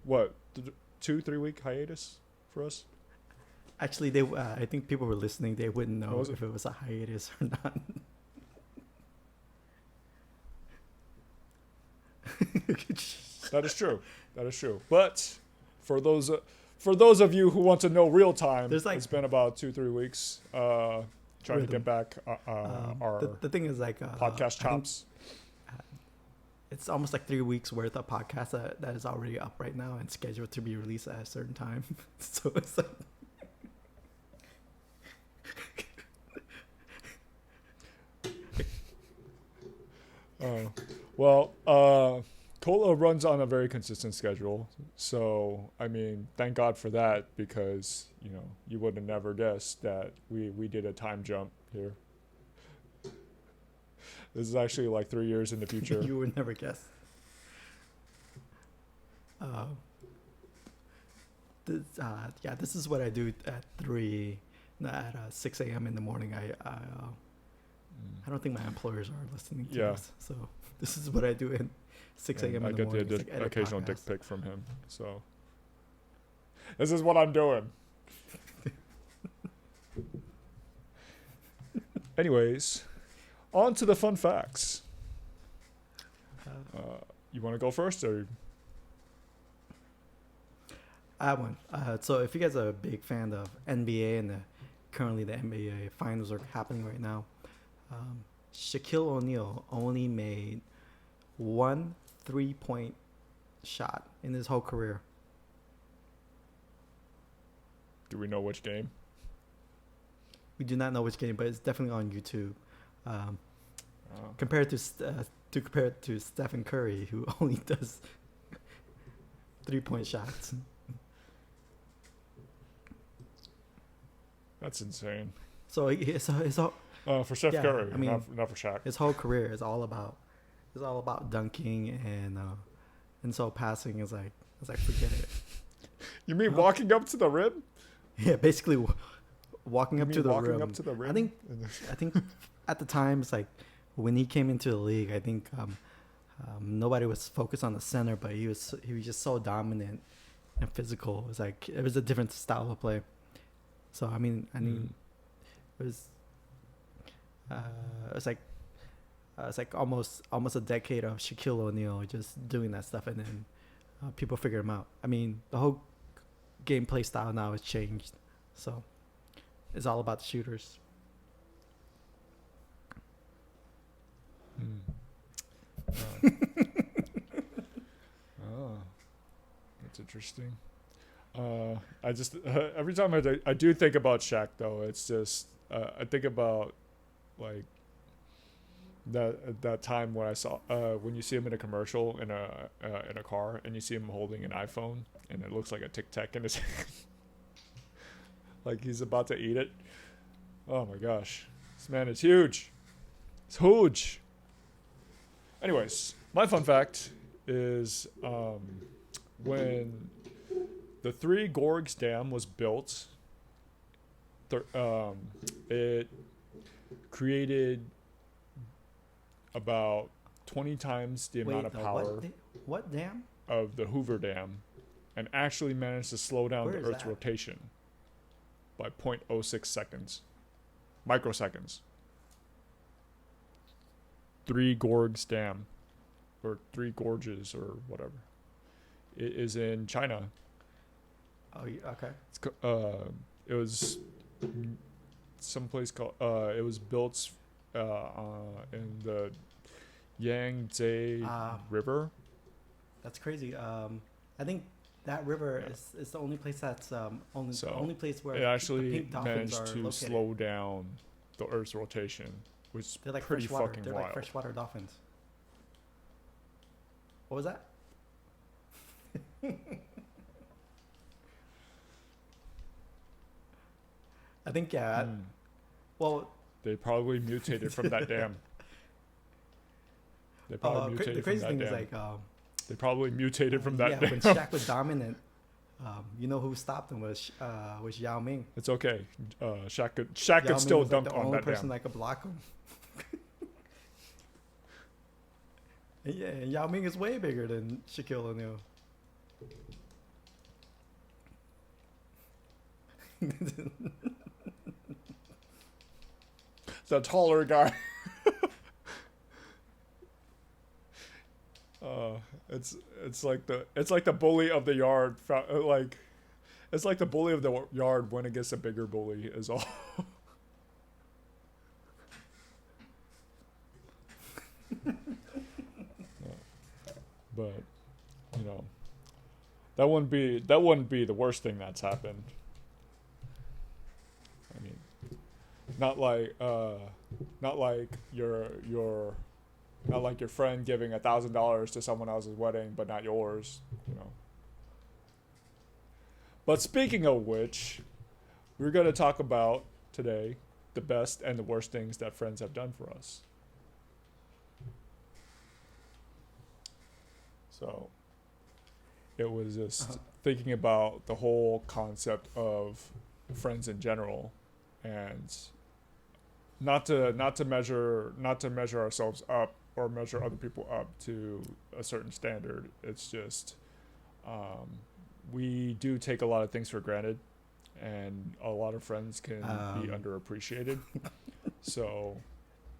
what 2-3 week hiatus for us. Actually, I think people were listening. They wouldn't know if it was a hiatus or not. That is true. That is true. But for those of you who want to know real time, it's been about 2-3 weeks. Trying to get back our the thing is like podcast chops. It's almost like 3 weeks worth of podcast that is already up right now and scheduled to be released at a certain time. So it's like. Cola runs on a very consistent schedule, so I mean, thank God for that, because you would have never guessed that we did a time jump here. This is actually like 3 years in the future. You would never guess. This is what I do at 6 a.m. in the morning. I don't think my employers are listening to this, so this is what I do at 6 a.m. in the morning. I get the occasional dick pic from him, so this is what I'm doing. Anyways, on to the fun facts. You want to go first, or? I have one. So if you guys are a big fan of NBA and currently the NBA finals are happening right now, Shaquille O'Neal only made 1 3-point shot in his whole career. Do we know which game? We do not know which game, but it's definitely on YouTube. Compared to Stephen Curry, who only does 3-point shots. That's insane. So his whole for Steph Curry, I mean, not for Shaq. His whole career is all about dunking and so passing is like forget it. You mean walking up to the rim? Yeah, basically walking up to the rim. I think at the time, it's like when he came into the league, I think nobody was focused on the center, but he was just so dominant and physical. It was a different style of play. So I mean, it was like almost a decade of Shaquille O'Neal just doing that stuff, and then people figured him out. I mean, the whole gameplay style now has changed, so it's all about the shooters. That's interesting. I just every time I do think about Shaq, though, it's just I think about like that time when I saw when you see him in a commercial in a car, and you see him holding an iPhone and it looks like a Tic Tac in his hand, like he's about to eat it. Oh my gosh, this man is huge. It's huge. Anyways, my fun fact is when the Three Gorges Dam was built, it created about 20 times the amount of power what dam? Of the Hoover Dam, and actually managed to slow down the Earth's rotation by 0.06 seconds. Microseconds. Three Gorges Dam, or Three Gorges, or whatever. It is in China. Oh, okay. It was someplace called. It was built in the Yangtze River. That's crazy. I think that river is the only place that's the only place where it actually the pink managed to located. slow down the Earth's rotation, which is They're like pretty freshwater. fucking They're wild. like freshwater dolphins. What was that? I think well, they probably mutated from that dam. They probably mutated the crazy from that thing dam. is like they probably mutated from that dam. When Shaq was dominant, you know who stopped him was Yao Ming. It's okay. Shaq could still dunk like on that dam. the only person that could block him. Yeah, and Yao Ming is way bigger than Shaquille O'Neal. the taller guy. It's like the bully of the yard. Like it's like the bully of the yard when it gets a bigger bully is all. But you know, that wouldn't be the worst thing that's happened. I mean, not like not like not like your friend giving $1,000 to someone else's wedding, but not yours. You know. But speaking of which, we're going to talk about today the best and the worst things that friends have done for us. So it was just thinking about the whole concept of friends in general, and not to measure ourselves up or measure other people up to a certain standard. It's just we do take a lot of things for granted, and a lot of friends can be underappreciated. So,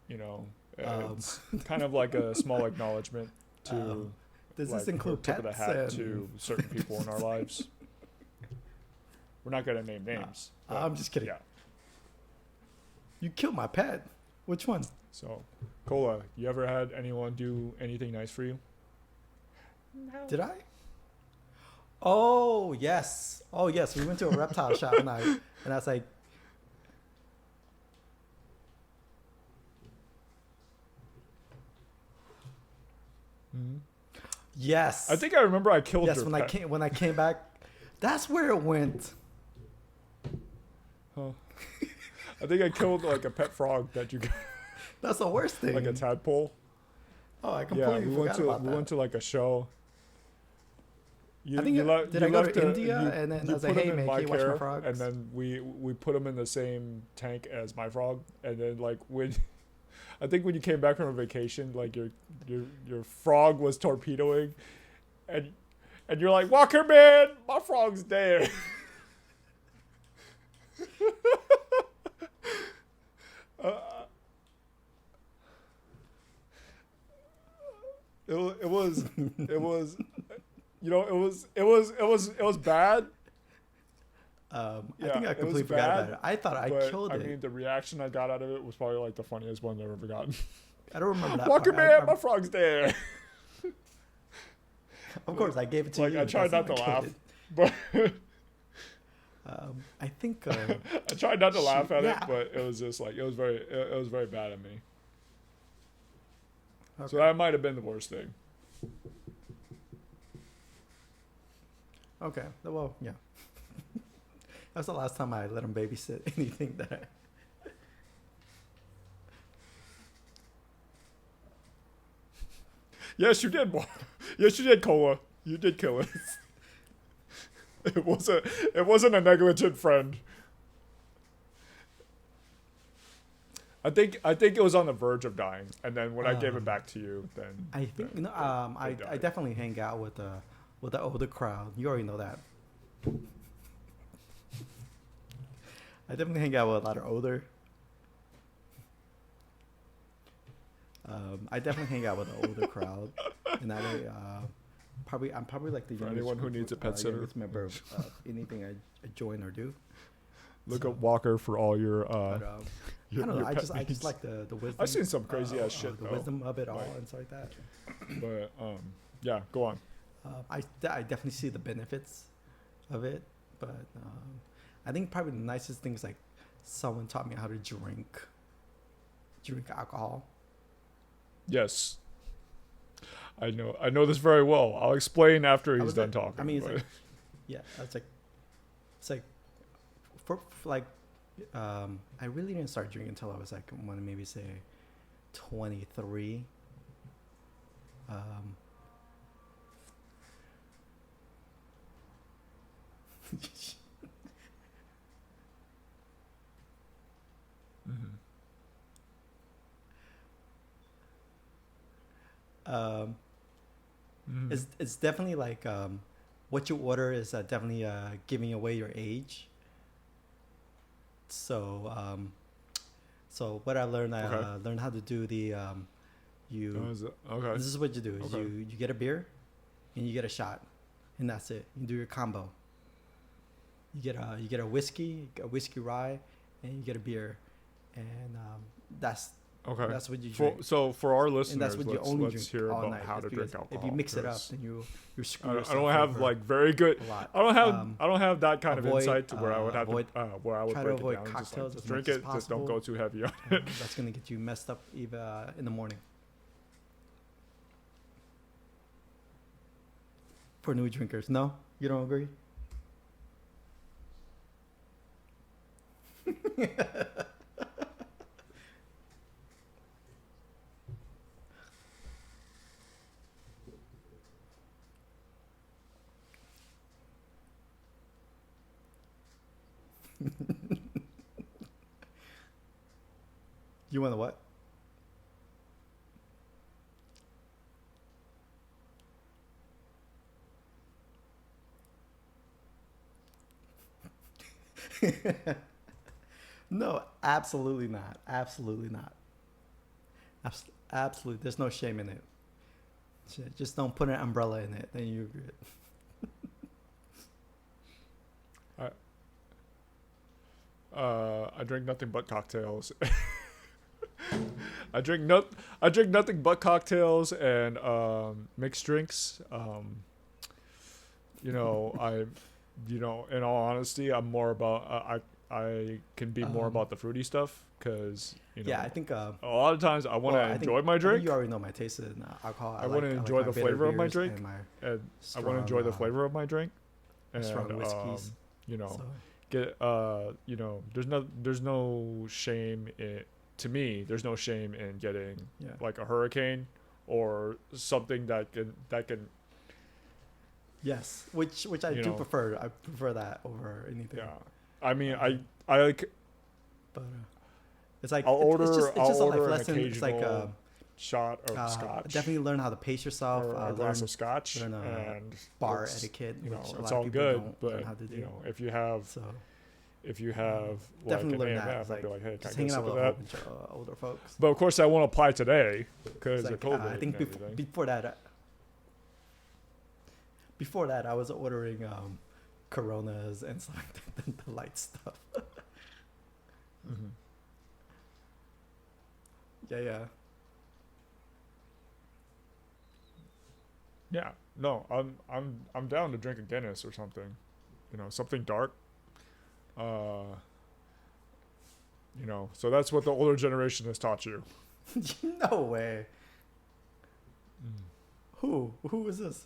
you know, it's kind of like a small acknowledgement to does like this include tip of the hat pets? to certain people in our lives. We're not gonna name names. but, I'm just kidding. Yeah. You killed my pet. Which one? So, Cola, you ever had anyone do anything nice for you? Did I? Oh yes. Oh yes. We went to a reptile shop and I was like, Mm-hmm. yes. I think I remember I killed yes your when pet. I came back, that's where it went. Huh. I think I killed like a pet frog that you got, That's the worst thing. like a tadpole. Oh, I Yeah, completely we forgot went to about that. like a show. I think did I go to India and then I was like, put hey him in man, can you watch my care, frogs? and then we put him in the same tank as my frog, and then like when I think when you came back from a vacation, like your frog was torpedoing, and you're like, Walker man, my frog's dead. It was you know it was bad. I Yeah, think I it was completely forgot bad, about it. I thought I but killed it. I mean, the reaction I got out of it was probably like the funniest one I've ever gotten. I don't remember that Walker part. man, my frog's there. Of course, I gave it to Like you. I tried That's not to how I laugh, killed but it. I think. I tried not to laugh at it, yeah. but it was just like it was very bad at me. Okay. So that might have been the worst thing. Okay. Well, yeah. That was the last time I let him babysit anything that I. Yes, you did. Yes, you did, Cola. You did kill it. It wasn't a negligent friend. I think it was on the verge of dying, and then when I gave it back to you, then I think then I it died. definitely hang out with the older crowd. You already know that. I definitely hang out with a lot of older. I definitely hang out with the older crowd, and that way, I'm probably like the For youngest, anyone who needs a pet sitter. youngest member of anything I join or do. Look So- up Walker for all your But, your, I don't your know. I pet just needs. like the wisdom. I've seen some crazy ass shit the though. wisdom of it all Like- and stuff like that. But yeah, go on. I definitely see the benefits of it, but I think probably the nicest thing is like someone taught me how to drink alcohol. Yes. I know this very well. I'll explain after I he's was done like- talking. I mean, it's but- like, yeah, it's like for like I really didn't start drinking until I was like I want to maybe say 23. Mhm. um, Mhm. it's definitely like what you order is definitely giving away your age. So So what I learned, I Okay. learned how to do the you. Okay. This is what you do: is Okay. you get a beer, and you get a shot, and that's it. You do your combo. You get a whiskey rye, and you get a beer, and that's Okay. that's what you For, drink. so for our And that's listeners, what you let's only let's drink hear all about night. how That's to drink because alcohol. if you mix it up, 'cause then you screw I yourself. don't have over like very good. a lot. I don't have that kind of avoid, insight to where I would have avoid- to where I would try to break it avoid down. And just cocktails just as drink much as it. Just don't possible. go too heavy on. That's gonna get you messed up even in the morning. For new drinkers, no, you don't agree? You want to what? No, absolutely not. Absolutely not. Absolutely, there's no shame in it. Shit, just don't put an umbrella in it, then you're good. I drink nothing but cocktails. I drink nothing but cocktails and mixed drinks. In all honesty, I'm more about I can be more about the fruity stuff because Yeah, I think. a lot of times I want to I think- enjoy my I think drink. you already know my taste in alcohol. I wanna enjoy my the bitter flavor of my beers drink, and my and I strong, want to enjoy the flavor of my drink. And strong whiskeys. So, get there's no shame in to me. There's no shame in getting yeah. like a hurricane or something that can Yes, which I you do know. prefer. I prefer that over anything. yeah. I mean I like But it's like I'll order it's just a order life an lesson. It's like occasional shot of scotch definitely learn how to pace yourself. or a Learn glass of scotch learn, and bar it's, etiquette, you know, which a it's lot all of people good, don't learn but how to do. you know if you have So like definitely an learn that. AMF, It's I'd be like like, hey, can just I get a hanging sip out of with a whole that? bunch of older folks. But of course, I won't apply today because It's of like, COVID. I think and everything. before that, I was ordering Coronas and stuff like that, the light stuff. Mm-hmm. Yeah. Yeah, no, I'm down to drink a Guinness or something, something dark. So that's what the older generation has taught you. No way. Who is this?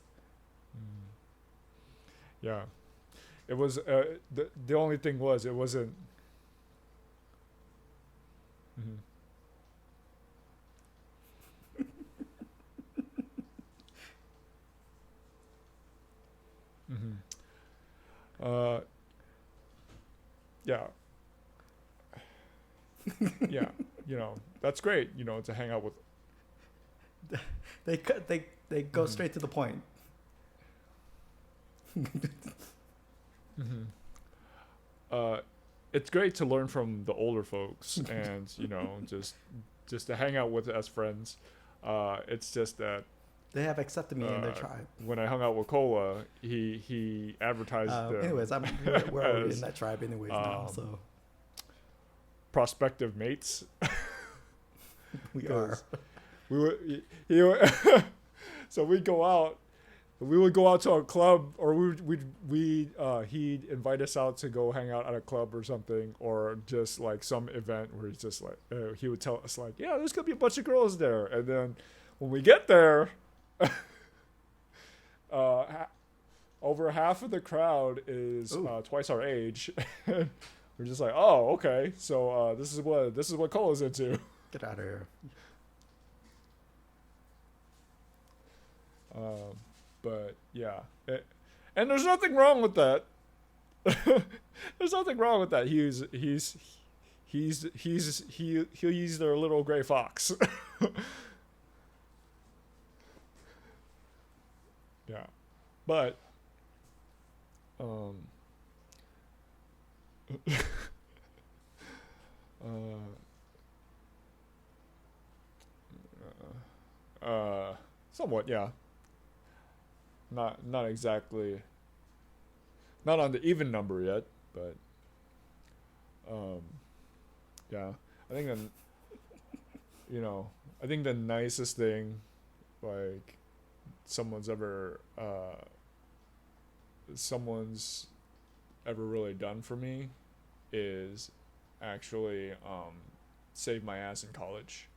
Yeah, it was. The only thing was it wasn't. Mm-hmm. Mm-hmm. Yeah. Yeah, that's great. To hang out with. They go straight to the point. It's great to learn from the older folks, and just to hang out with as friends. It's just that They have accepted me in their tribe. when I hung out with Cola, he advertised. Anyways, we're already as, in that tribe anyways now, so prospective mates. we are. We would so we'd go out. We would go out to a club, or he'd invite us out to go hang out at a club or something, or just like some event where he's just like he would tell us like, yeah, there's gonna be a bunch of girls there, and then when we get there, over half of the crowd is twice our age. We're just like, oh, okay, so this is what Cola's into. Get out of here. But yeah, and there's nothing wrong with that. There's nothing wrong with that. He's their little gray fox. Yeah, but Somewhat, yeah. Not exactly, not on the even number yet, but um, yeah. I think then, I think the nicest thing, like, someone's ever someone's ever really done for me is actually save my ass in college.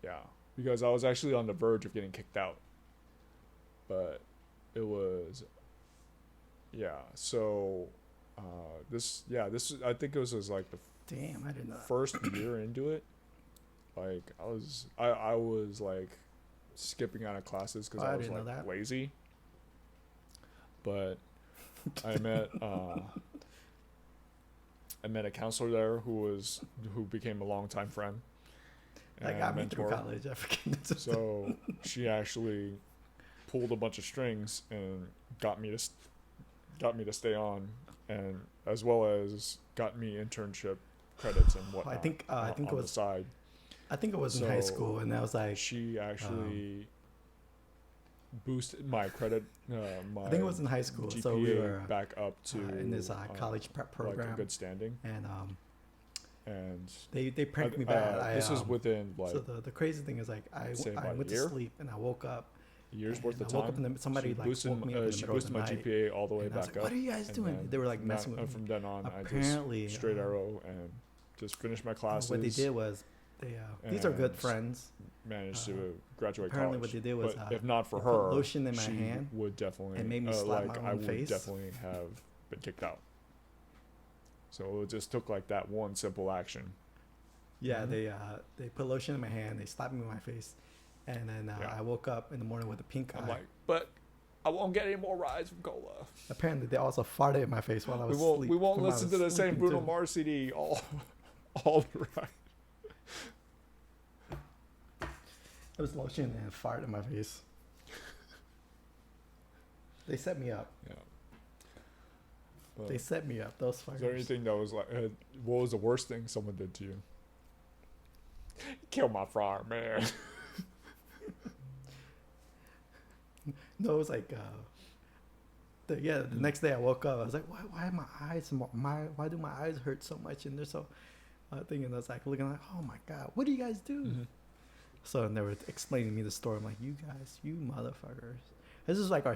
Yeah, because I was actually on the verge of getting kicked out, but it was, yeah. So this I think it was like the Damn, I didn't know that. first year into it. Like I was like skipping out of classes because Oh, I I was didn't know like that. lazy. But I met a counselor there who became a longtime friend and That got me through mentor. college. I forget. So she actually pulled a bunch of strings and got me to stay on, and as well as got me internship credits and whatnot. I think it on was the side. I think it was in high So school, and I was like, She actually boosted my credit, my I think it was in high school. GPA So we were back up to in this college prep like a program, good standing, and and they pranked me bad. this was within like so the crazy thing is like say I about a went to year? sleep and I woke up. a year's worth of I woke up time. and somebody She like boosted, woke me up in the she middle of the boosted my night. GPA all the way And I was back like, up. "What are you guys and doing?" then They were like messing with and me. from then on, Apparently, I just straight arrow and just finished my classes. what they did was they these are good and friends. Managed to graduate Apparently, college. what they did was but if not for they put her, lotion in my she hand would definitely and made me slap like my I own would face. definitely have been kicked out. So it just took like that one simple action. Yeah, Mhm. they put lotion in my hand. They slapped me in my face, and then Yeah. I woke up in the morning with a pink eye. I'm like, but I won't get any more rides from Cola. Apparently, they also farted in my face while I was asleep. We won't when I listen was to the same sleeping, Bruno too. Mars CD all the ride. It was lotion and fart in my face. They set me up. Yeah. But They set me up. Those is there fuckers. anything that was like, what was the worst thing someone did to you? Kill my farm, man. No, it was like, the next day I woke up. I was like, why are my eyes, why do my eyes hurt so much? And they're so, thinking, I was like looking like, oh my god, what do you guys do? Mhm. So and they were explaining to me the story. I'm like, you guys, you motherfuckers. This is like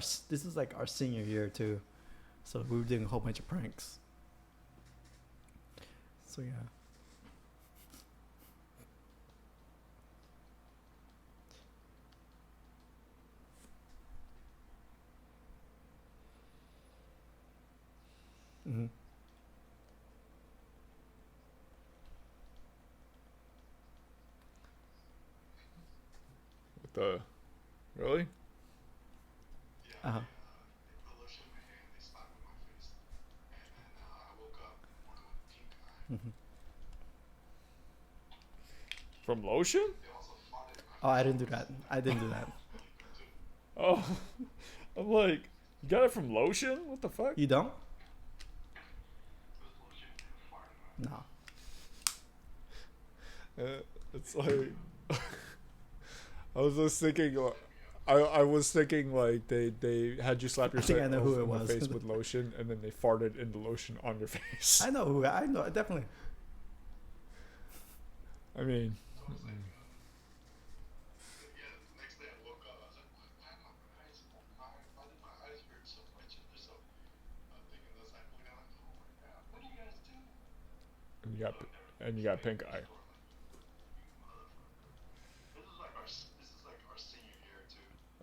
our senior year too, so we were doing a whole bunch of pranks. So yeah. Mm-hmm. What the? Really? Uh huh. Mm-hmm. From lotion? Oh, I didn't do that. I didn't do that. Oh, I'm like, you got it from lotion? What the fuck? You don't? No. It's like I was just thinking. I was thinking like they had you slap I think I yourself know who it in the was. face with lotion, and then they farted in the lotion on your face. I know definitely. I mean, and you got pink eye.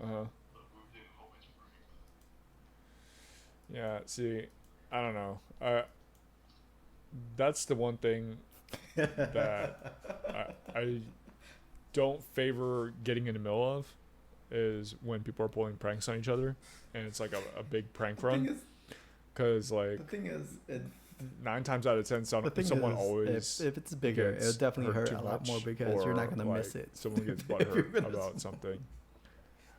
Uh huh. Yeah. See, I don't know. That's the one thing that I don't favor getting in the middle of is when people are pulling pranks on each other, and it's like a big prank run. Because like The thing is, 9 times out of 10, the thing someone is, always if it's bigger, gets it'll definitely hurt too a lot much, more because you're not or, gonna like, miss it. someone gets If you're butthurt gonna- about something.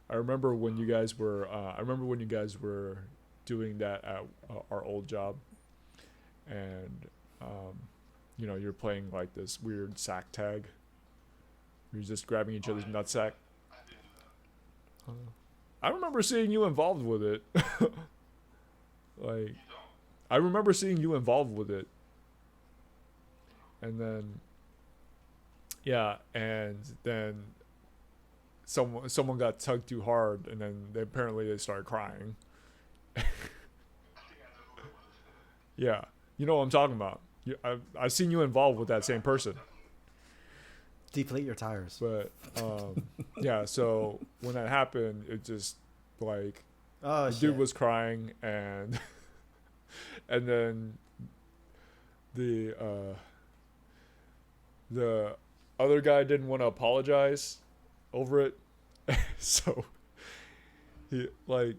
I remember when you guys were. I remember when you guys were doing that at our old job, and you're playing like this weird sack tag, You're just grabbing each other's nutsack. I remember seeing you involved with it. Like, I remember seeing you involved with it. And then, yeah, and then someone got tugged too hard, and then they started crying. Yeah, you know what I'm talking about. I've seen you involved with that same person. Deflate your tires. But yeah, so when that happened, it just like Oh the shit. dude was crying, and and then the other guy didn't want to apologize over it. So he, like,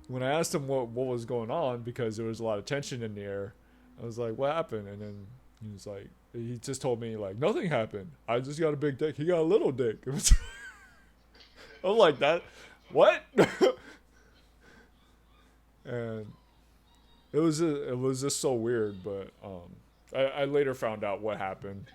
when I asked him what was going on, because there was a lot of tension in the air, I was like, what happened? And then he was like, he just told me, like, nothing happened. I just got a big dick. He got a little dick. It was I'm like, that, what? And it was just so weird. But I later found out what happened.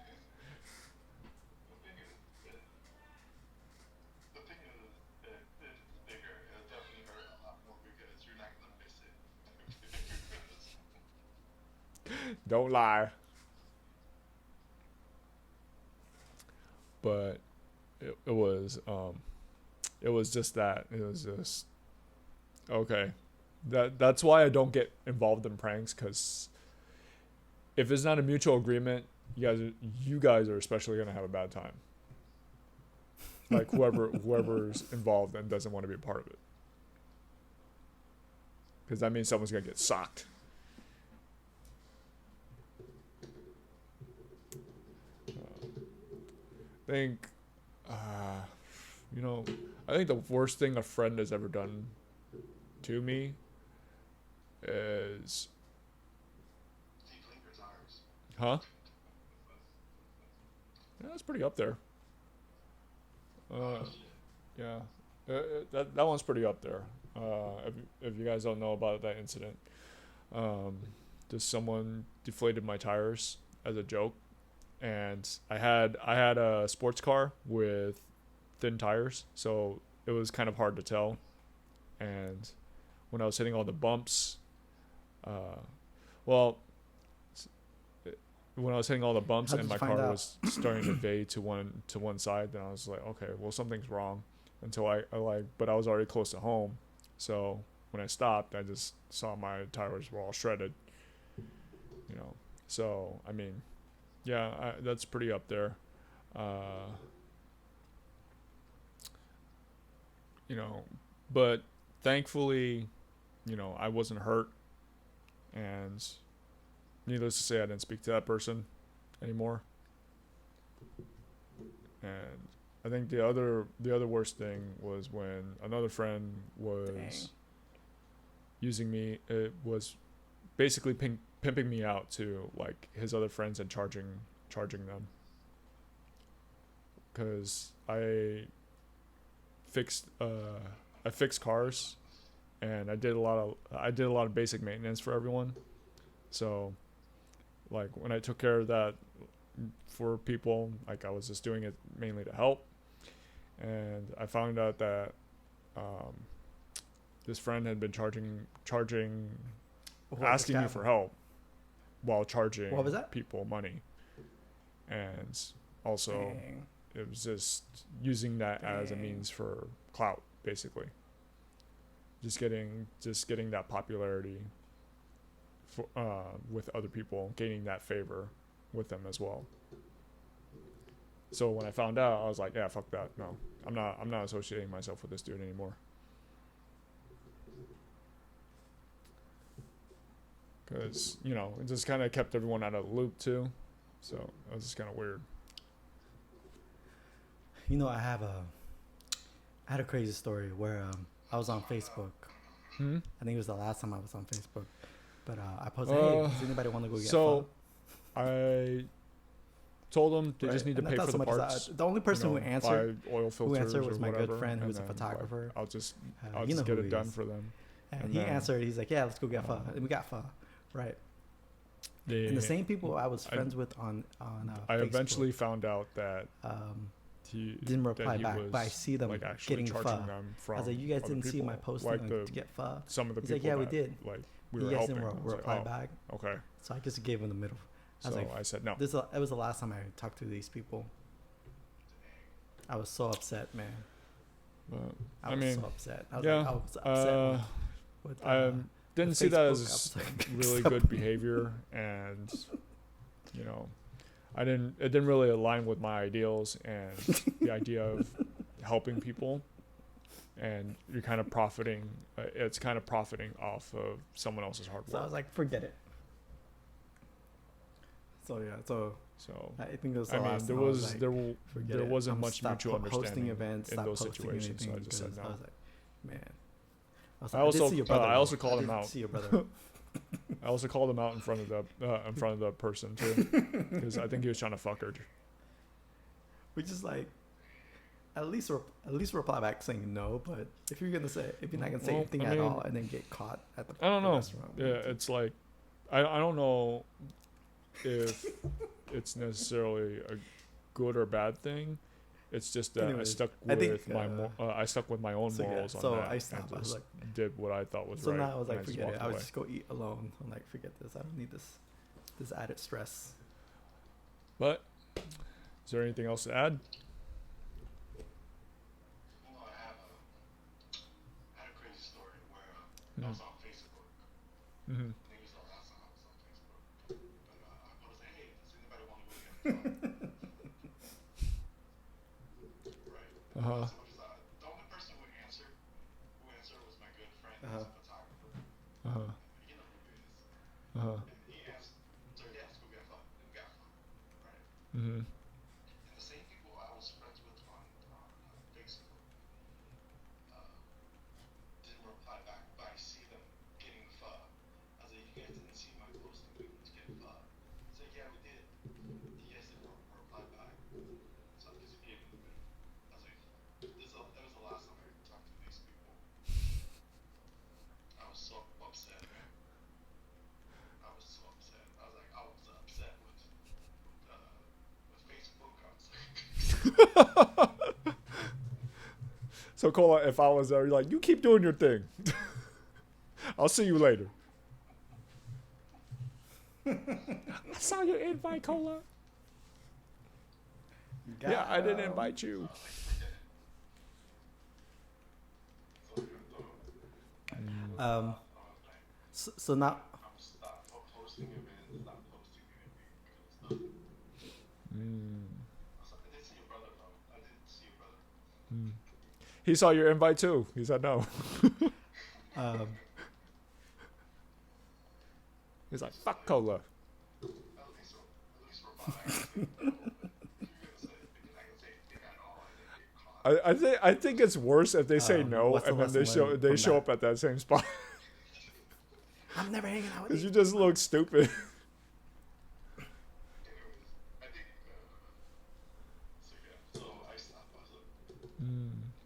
Don't lie. But it was just that. It was just okay. That's why I don't get involved in pranks, because if it's not a mutual agreement, you guys are especially gonna have a bad time. Like whoever's involved and doesn't want to be a part of it, because that means someone's gonna get socked. I think, I think the worst thing a friend has ever done to me is, huh? Yeah, that's pretty up there. Yeah, that one's pretty up there. If you guys don't know about that incident, just someone deflated my tires as a joke. And I had a sports car with thin tires, so it was kind of hard to tell. And when I was hitting all the bumps, when I was hitting all the bumps How and did my you find car out? was starting to fade to one side, then I was like, okay, well, something's wrong. Until but I was already close to home, so when I stopped, I just saw my tires were all shredded. So I mean. Yeah, that's pretty up there. But thankfully, I wasn't hurt, and needless to say, I didn't speak to that person anymore. And I think the other worst thing was when another friend was using me. It was basically pimping me out to like his other friends and charging them, because I fixed cars, and I did a lot of basic maintenance for everyone. So like when I took care of that for people, like I was just doing it mainly to help. And I found out that this friend had been charging asking me for help while charging What was that? people money. And also Dang. it was just using that as a means for clout, basically. Just getting that popularity for, with other people, gaining that favor with them as well. So when I found out, I was like, yeah, fuck that. No, I'm not associating myself with this dude anymore. Because, it just kind of kept everyone out of the loop too. So it was just kind of weird. I had a crazy story where I was on Facebook. I think it was the last time I was on Facebook. But I posted, hey, does anybody want to go get So I told them they just need to And I pay thought for the somebody parts. the only person who answered buy oil filters was or my good whatever, friend who and was a then, photographer. I'll just you know get who it he done is. for them. And he answered, he's like, yeah, let's go get pho. And we got pho, right? And the same people I was friends with on I Facebook, eventually found out that he didn't reply he back, but I was see them like actually getting charging pho. them from I was like, you guys other didn't see my people, post like to get pho. some of the He's people like, yeah, we that, did. like we You were guys helping. didn't I was like, reply oh, back, okay. so I just gave him the middle. I was So like, I said no. it was the last time I talked to these people. I was so upset, man. But, I I was mean, so upset. I was yeah, like, I was upset with I didn't with see that Facebook. as I was like, really good behavior, and you know, it didn't really align with my ideals and the idea of helping people, and you're kind of profiting. It's kind of profiting off of someone else's hard So I work. was like, forget it. So yeah, so So I think it was the I mean, last there time I was like, there it. wasn't I'm much stop mutual hosting understanding events, in stop those posting situations. So I anything just said because no. I was like, man. I, was I like, also- did see your brother, I also though. called I him did out. See your brother. I also called him out in front of the person too, because I think he was trying to fuck her. We just like at least reply back saying no. But if you're not gonna say Well, anything I at mean, all and then get caught at the I don't know. restaurant, Yeah, it's like I don't know if it's necessarily a good or bad thing. It's just that Anyways, I I think, stuck with my own so, yeah, morals on so that. I stopped. And I was just like, did what I thought was so right. now I was and like, just forget it. walked I would away. just go eat alone. I'm like, forget this. I don't need this added stress. But is there anything else to add? Well, I had a crazy story where I was on Facebook. Mm-hmm. I think it was the last time I was on Facebook. But I posted, hey, does anybody want to go get fun? Right. Uh-huh. So the only person who answered was my good friend, Uh-huh. who's a photographer. Uh-huh. You know who he is. Uh-huh. And he asked, so yeah, let's go get fun. And we got fun. Right. Mm-hmm. And the same people I was friends with on Facebook didn't reply back, but I see them getting pho. I was like, you guys didn't see my posting, we went to get pho. It's like, yeah, we did. You guys didn't reply back. So I just gave them the middle. I was like, that was the last time I talked to these people. I was so upset, man. I was so upset. I was like, I was upset with Facebook. I was like, So Cola, if I was there, you're like, you keep doing your thing. I'll see you later. I saw your invite, Cola. Yeah, I didn't invite you. So now, stop posting events, stop posting anything. Mm. I did see your brother though. I did see your brother. He saw your invite too. He said no. He's like, fuck Cola. At least reply. I can say anything at all. I didn't get caught. I think it's worse if they say no what's the and then lesson learned they from show that? up at that same spot I'm never hanging out with because you. you just look stupid. Anyways, I think. So yeah. So I stopped. I was like,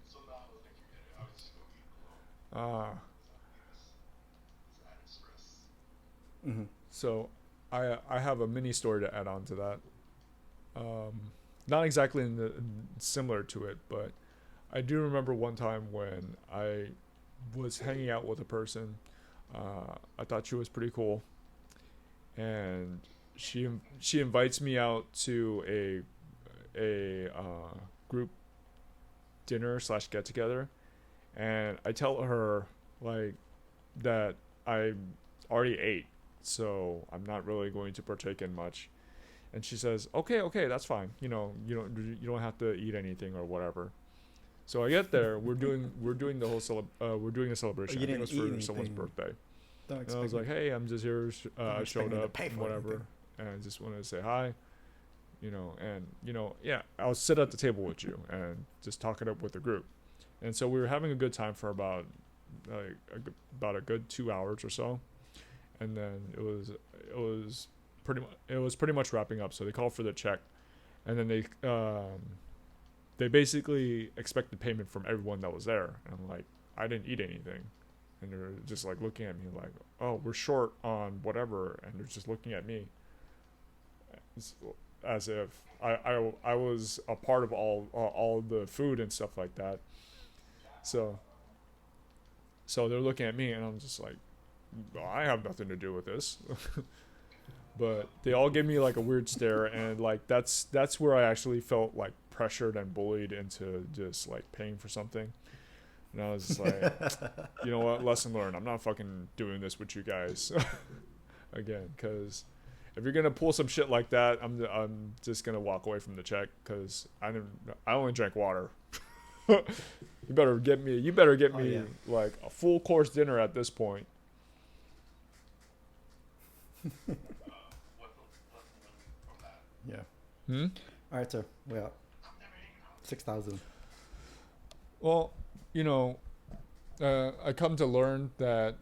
so now I was like, forget it. I was just go eat alone. This added stress. Mm-hmm. So I have a mini story to add on to that. Not exactly similar to it, but I do remember one time when I was hanging out with a person. I thought she was pretty cool, and she invites me out to a group dinner / get together, and I tell her like that I already ate, so I'm not really going to partake in much. And she says, okay, that's fine. You know, you don't have to eat anything or whatever. So I get there. We're doing the whole we're doing a celebration. You I think it was didn't eat for someone's anything. birthday. Don't And I was expect like, hey, I'm just here. I expect showed me to up, pay for whatever, anything. and I just wanted to say hi. You know, and yeah, I'll sit at the table with you and just talk it up with the group. And so we were having a good time for about a good 2 hours or so, and then it was pretty much wrapping up. So they called for the check, and then they basically expected payment from everyone that was there. And I'm like, I didn't eat anything, and they're just like looking at me like, oh, we're short on whatever, and they're just looking at me. as if I was a part of all the food and stuff like that. So they're looking at me and I'm just like, well, I have nothing to do with this. But they all give me like a weird stare, and like that's where I actually felt like pressured and bullied into just like paying for something. And I was just like, you know what, lesson learned. I'm not fucking doing this with you guys again, because if you're gonna pull some shit like that, I'm just gonna walk away from the check, because I only drank water. You better get me yeah. like a full course dinner at this point. What's the lesson learned from that? Yeah. All right, sir. We got 6,000. Well, you know, I come to learn that